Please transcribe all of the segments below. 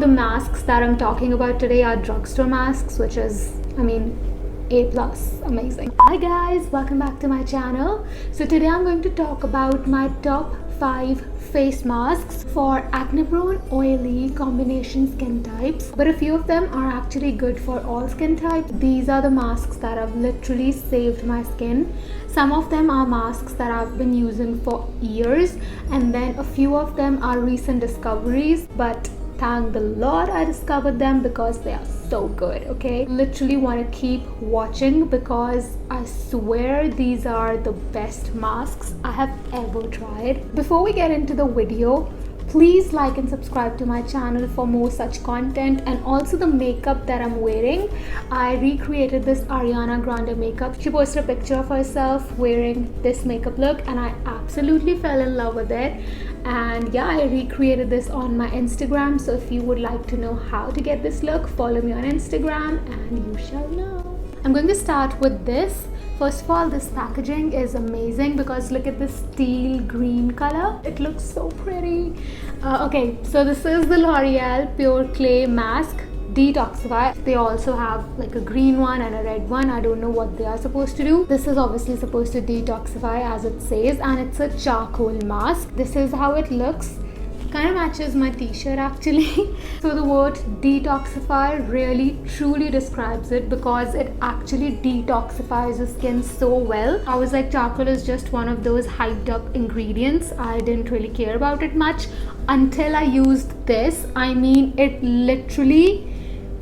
The masks that I'm talking about today are drugstore masks, which is, A+, amazing. Hi guys, welcome back to my channel. So today I'm going to talk about my top 5 face masks for acne prone, oily combination skin types, but a few of them are actually good for all skin types. These are the masks that have literally saved my skin. Some of them are masks that I've been using for years, and then a few of them are recent discoveries, but thank the Lord I discovered them because they are so good. Okay, literally want to keep watching because I swear these are the best masks I have ever tried. Before we get into the video, please like and subscribe to my channel for more such content. And also the makeup that I'm wearing, I recreated this Ariana Grande makeup. She posted a picture of herself wearing this makeup look and I absolutely fell in love with it. And yeah, I recreated this on my Instagram, so if you would like to know how to get this look, follow me on Instagram and you shall know. I'm going to start with this. First of all, this packaging is amazing because look at this teal green color. It looks so pretty. Okay, so this is the L'Oreal Pure Clay Mask Detoxify. They also have like a green one and a red one. I don't know what they are supposed to do. This is obviously supposed to detoxify as it says, and it's a charcoal mask. This is how it looks. Kind of matches my t-shirt actually. So the word detoxify really truly describes it because it actually detoxifies the skin so well. I was like, charcoal is just one of those hyped up ingredients. I didn't really care about it much until I used this. It literally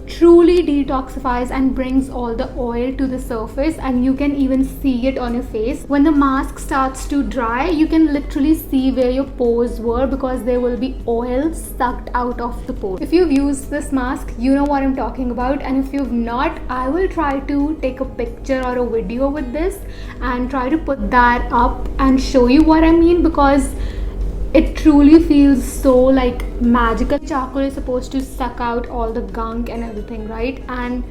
truly detoxifies and brings all the oil to the surface, and you can even see it on your face. When the mask starts to dry, you can literally see where your pores were because there will be oil sucked out of the pores. If you've used this mask, you know what I'm talking about, and if you've not, I will try to take a picture or a video with this and try to put that up and show you what I mean, because it truly feels so like magical. Charcoal is supposed to suck out all the gunk and everything, right? And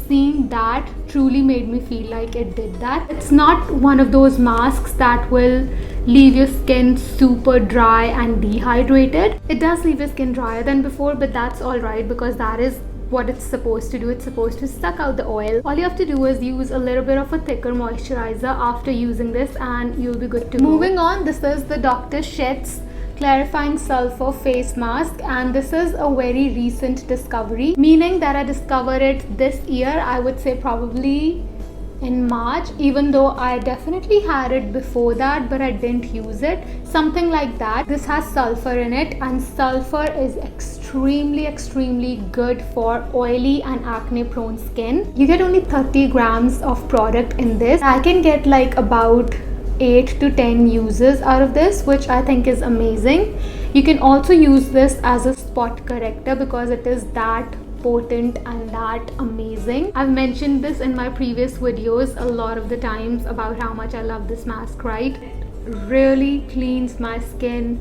seeing that truly made me feel like it did that. It's not one of those masks that will leave your skin super dry and dehydrated. It does leave your skin drier than before, but that's all right because that is what it's supposed to do. It's supposed to suck out the oil. All you have to do is use a little bit of a thicker moisturizer after using this and you'll be good to go. Moving on, this is the Dr. Sheth's Clarifying Sulfur Face Mask, and this is a very recent discovery, meaning that I discovered it this year. I would say probably in March, even though I definitely had it before that, but I didn't use it, something like that. This has sulfur in it, and sulfur is extremely good for oily and acne prone skin. You get only 30 grams of product in this. I can get like about 8 to 10 uses out of this, which I think is amazing. You can also use this as a spot corrector because it is that potent and that amazing. I've mentioned this in my previous videos a lot of the times about how much I love this mask, right? It really cleans my skin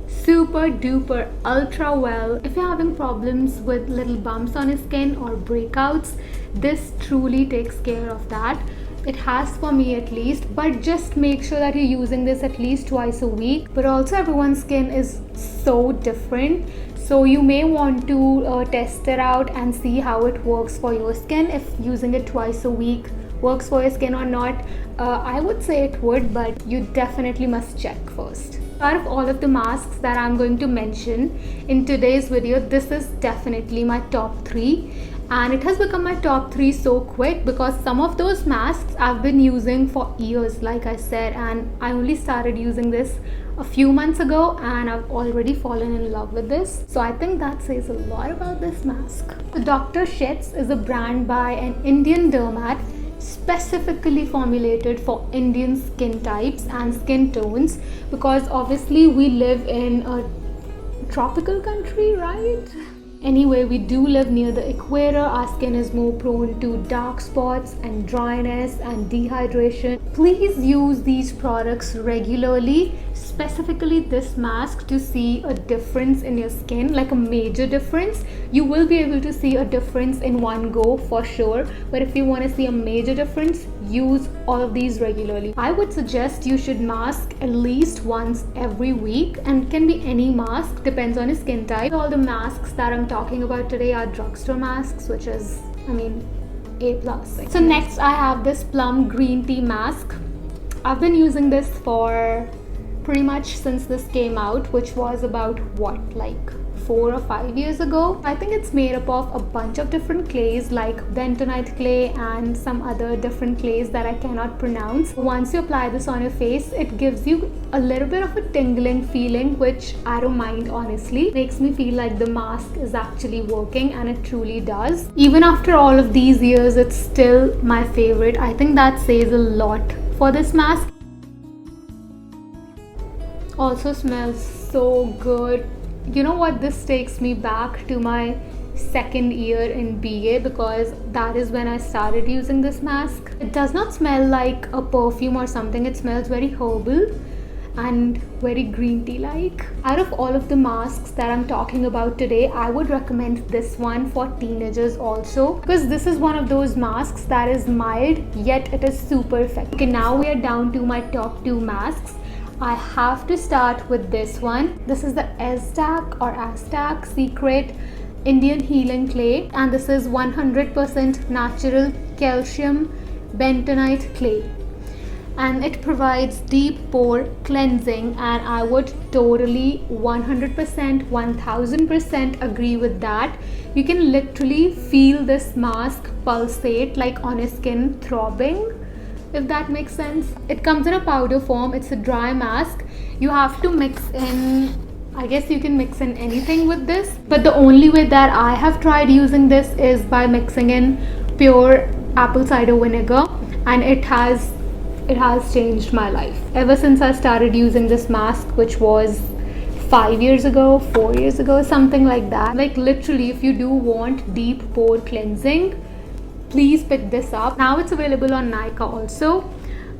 super duper ultra well. If you're having problems with little bumps on your skin or breakouts, this truly takes care of that. It has for me at least, but just make sure that you're using this at least twice a week. But also everyone's skin is so different, so you may want to test it out and see how it works for your skin. If using it twice a week works for your skin or not, I would say it would, but you definitely must check first. Out of all of the masks that I'm going to mention in today's video, this is definitely my top 3. And it has become my top 3 so quick because some of those masks I've been using for years, like I said, and I only started using this a few months ago and I've already fallen in love with this. So I think that says a lot about this mask. The Dr. Sheth's is a brand by an Indian dermat specifically formulated for Indian skin types and skin tones, because obviously we live in a tropical country, right? Anyway, we do live near the equator. Our skin is more prone to dark spots and dryness and dehydration. Please use these products regularly specifically this mask to see a difference in your skin, like a major difference. You will be able to see a difference in one go for sure, but if you want to see a major difference, use all of these regularly. I would suggest you should mask at least once every week, and it can be any mask, depends on your skin type. All the masks that I'm talking about today are drugstore masks, which is, I mean, A+. So next I have this plum green tea mask. I've been using this for pretty much since this came out, which was about like 4 or 5 years ago. I think it's made up of a bunch of different clays like bentonite clay and some other different clays that I cannot pronounce. Once you apply this on your face, it gives you a little bit of a tingling feeling, which I don't mind honestly. It makes me feel like the mask is actually working, and it truly does. Even after all of these years, it's still my favorite. I think that says a lot for this mask. Also smells so good. You know what, this takes me back to my second year in BA, because that is when I started using this mask. It does not smell like a perfume or something. It smells very herbal and very green tea like. Out of all of the masks that I'm talking about today, I would recommend this one for teenagers also, because this is one of those masks that is mild yet it is super effective. Okay, now we are down to my top 2 masks. I have to start with this one. This is the Aztec Secret Indian Healing Clay, and this is 100% natural calcium bentonite clay, and it provides deep pore cleansing, and I would totally 100% 1000% agree with that. You can literally feel this mask pulsate like on your skin, throbbing, if that makes sense. It comes in a powder form. It's a dry mask. You have to mix in, I guess you can mix in anything with this, but the only way that I have tried using this is by mixing in pure apple cider vinegar, and it has changed my life ever since I started using this mask, which was 5 years ago, 4 years ago, something like that. Like literally, if you do want deep pore cleansing, please pick this up. Now it's available on Nykaa also,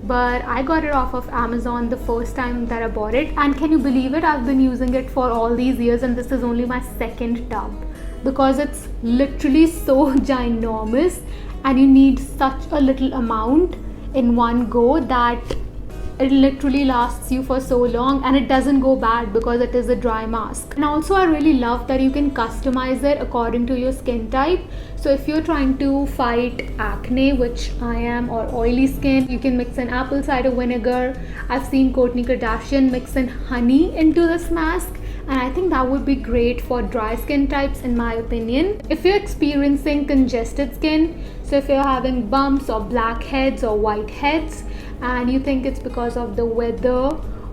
but I got it off of Amazon the first time that I bought it, and can you believe it, I've been using it for all these years and this is only my second tub, because it's literally so ginormous and you need such a little amount in one go that it literally lasts you for so long, and it doesn't go bad because it is a dry mask. And also I really love that you can customize it according to your skin type. So if you're trying to fight acne, which I am, or oily skin, you can mix in apple cider vinegar. I've seen Kourtney Kardashian mix in honey into this mask, and I think that would be great for dry skin types in my opinion. If you're experiencing congested skin, so if you're having bumps or blackheads or whiteheads, and you think it's because of the weather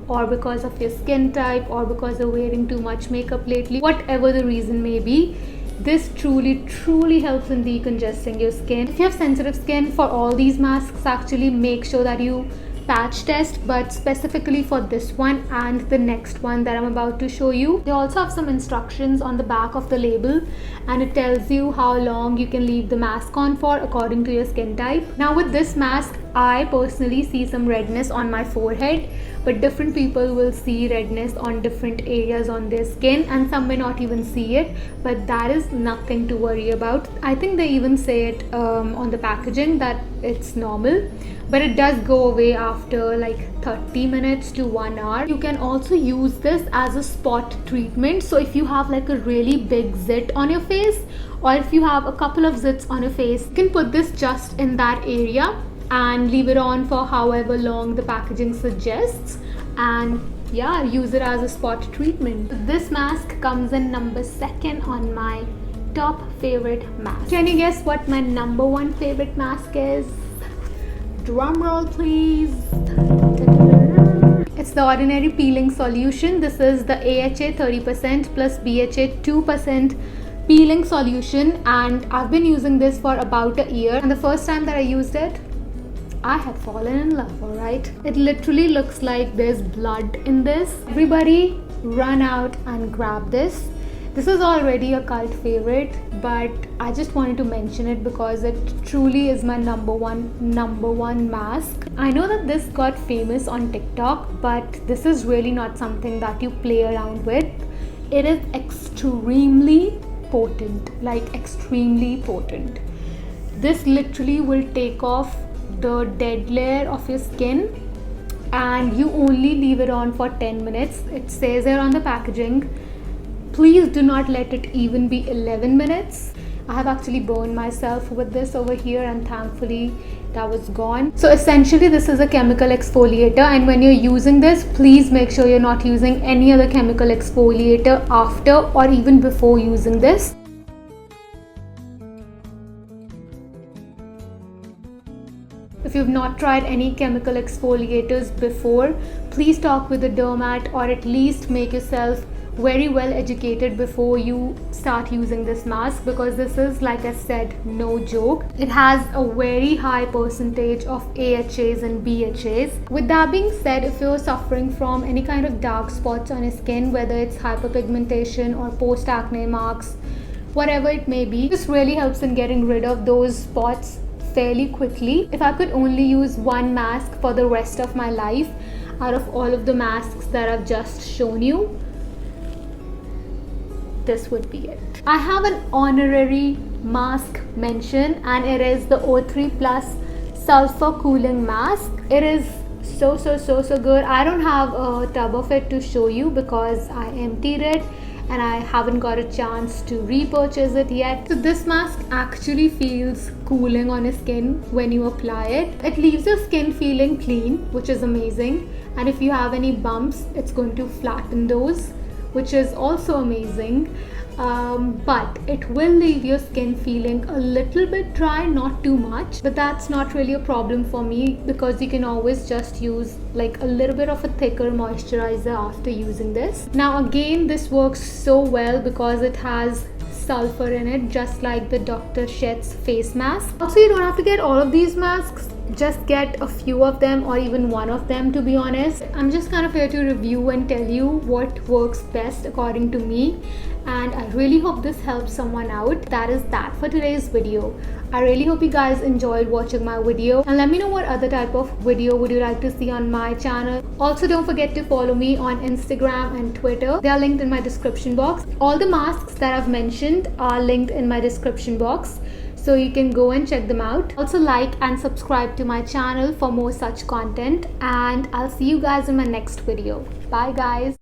or because of your skin type or because you're wearing too much makeup lately, whatever the reason may be, this truly helps in decongesting your skin. If you have sensitive skin, for all these masks, actually make sure that you patch test, but specifically for this one and the next one that I'm about to show you, they also have some instructions on the back of the label, and it tells you how long you can leave the mask on for according to your skin type. Now with this mask, I personally see some redness on my forehead, but different people will see redness on different areas on their skin, and some may not even see it, but that is nothing to worry about. I think they even say it on the packaging that it's normal, but it does go away after like 30 minutes to 1 hour. You can also use this as a spot treatment. So if you have like a really big zit on your face, or if you have a couple of zits on your face, you can put this just in that area and leave it on for however long the packaging suggests, and yeah, use it as a spot treatment. This mask comes in number 2 on my top favorite mask. Can you guess what my number 1 favorite mask is? Drum roll please. It's the Ordinary Peeling Solution. This is the AHA 30% plus BHA 2% peeling solution, and I've been using this for about a year, and the first time that I used it, I had fallen in love, alright? It literally looks like there's blood in this. Everybody run out and grab this. This is already a cult favorite, but I just wanted to mention it because it truly is my number one mask. I know that this got famous on TikTok, but this is really not something that you play around with. It is extremely potent, like extremely potent. This literally will take off the dead layer of your skin, and you only leave it on for 10 minutes. It says there on the packaging. Please do not let it even be 11 minutes. I have actually burned myself with this over here, and thankfully that was gone. So essentially this is a chemical exfoliator, and when you're using this, please make sure you're not using any other chemical exfoliator after or even before using this. If you've not tried any chemical exfoliators before, please talk with a dermat, or at least make yourself very well educated before you start using this mask, because this is, like I said, no joke. It has a very high percentage of AHAs and BHAs. With that being said, if you're suffering from any kind of dark spots on your skin, whether it's hyperpigmentation or post-acne marks, whatever it may be, this really helps in getting rid of those spots fairly quickly. If I could only use one mask for the rest of my life out of all of the masks that I've just shown you, this would be it. I have an honorary mask mention, and it is the O3 Plus Sulfur Cooling Mask. It is so good. I don't have a tub of it to show you because I emptied it and I haven't got a chance to repurchase it yet. So this mask actually feels cooling on your skin when you apply it. It leaves your skin feeling clean, which is amazing, and if you have any bumps, it's going to flatten those, which is also amazing. But it will leave your skin feeling a little bit dry, not too much, but that's not really a problem for me because you can always just use like a little bit of a thicker moisturizer after using this. Now again, this works so well because it has sulfur in it, just like the Dr. Sheth's face mask. Also, you don't have to get all of these masks, just get a few of them or even one of them, to be honest. I'm just kind of here to review and tell you what works best according to me, and I really hope this helps someone out. That is that for today's video. I really hope you guys enjoyed watching my video, and let me know what other type of video would you like to see on my channel. Also, don't forget to follow me on Instagram and Twitter. They are linked in my description box. All the masks that I've mentioned are linked in my description box, so you can go and check them out. Also, like and subscribe to my channel for more such content, and I'll see you guys in my next video. Bye guys.